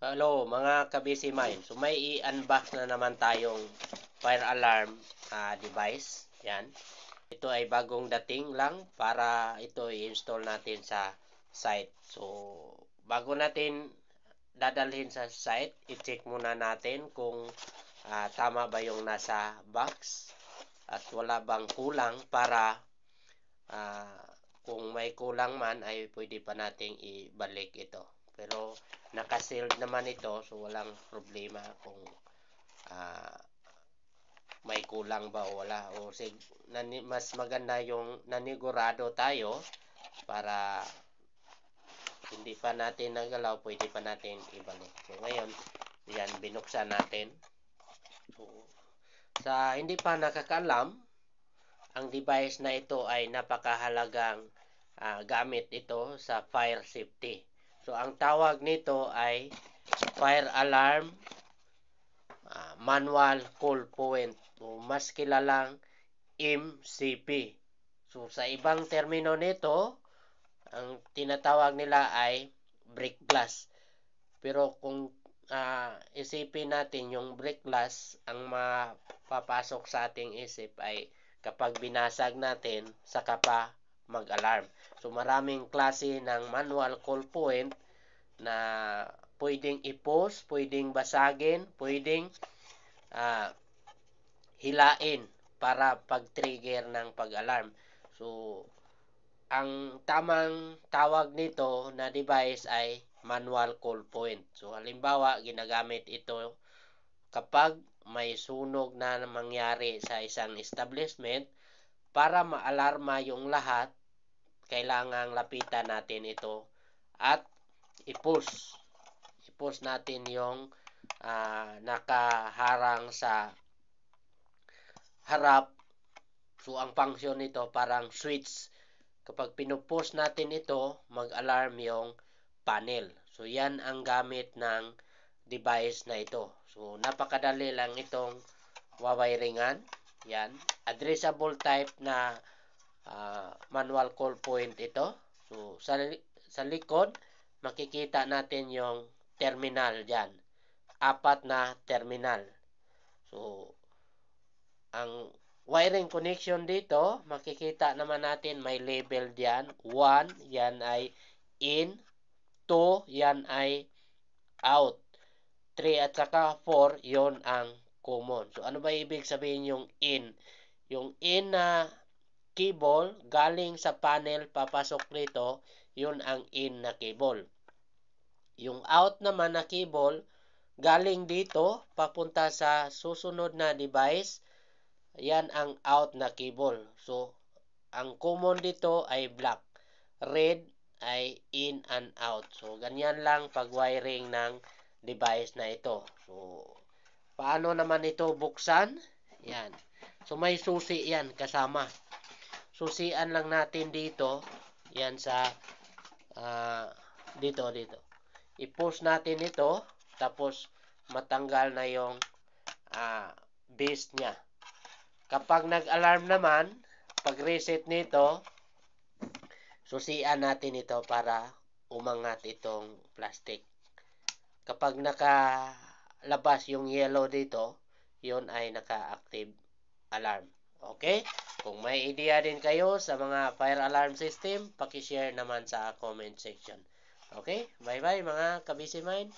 Hello mga ka-busy mind. So may i-unbox na naman tayong fire alarm device. Yan. Ito ay bagong dating lang para ito i-install natin sa site. So bago natin dadalhin sa site, i-check muna natin kung tama ba yung nasa box at wala bang kulang para kung may kulang man ay pwede pa nating ibalik ito. Pero naka-sealed naman ito, so walang problema kung may kulang ba o wala. O mas maganda yung nanigurado tayo para hindi pa natin nagalaw, pwede pa natin ibalik. So ngayon, yan, binuksan natin. So, sa hindi pa nakakaalam, ang device na ito ay napakahalagang gamit ito sa fire safety. So, ang tawag nito ay fire alarm manual call point o mas kilalang MCP. So, sa ibang termino nito, ang tinatawag nila ay break glass. Pero kung isipin natin yung break glass, ang mapapasok sa ating isip ay kapag binasag natin, saka pa mag-alarm. So maraming klase ng manual call point na pwedeng i-post, pwedeng basagin, pwedeng hilain para pag-trigger ng pag-alarm. So ang tamang tawag nito na device ay manual call point. So halimbawa, ginagamit ito kapag may sunog na mangyari sa isang establishment. Para maalarma yung lahat, kailangang lapitan natin ito at i-push natin yung nakaharang sa harap. So ang function nito parang switch. Kapag pinupush natin ito, mag-alarm yung panel. So yan ang gamit ng device na ito. So napakadali lang itong wawiringan. Yan. Addressable type na manual call point ito. So sa likod, makikita natin yung terminal dyan. 4 na terminal. So ang wiring connection dito, makikita naman natin may label diyan. 1, yan ay in. 2, yan ay out. 3 at saka 4, yon ang common. So ano ba ibig sabihin yung in? Yung in na cable galing sa panel papasok rito, yun ang in na cable. Yung out naman na cable galing dito papunta sa susunod na device, yan ang out na cable. So ang common dito ay black. Red ay in and out. So ganyan lang pag-wiring ng device na ito. So paano naman ito buksan? Yan. So may susi yan kasama. Susian lang natin dito. Yan sa dito. I-push natin ito. Tapos matanggal na yung base niya. Kapag nag-alarm naman, pag-reset nito, susian natin ito para umangat itong plastic. Kapag nakalabas yung yellow dito, yun ay naka-active alarm. Okay? Kung may idea din kayo sa mga fire alarm system, paki-share naman sa comment section. Okay? Bye-bye mga ka-busy mind.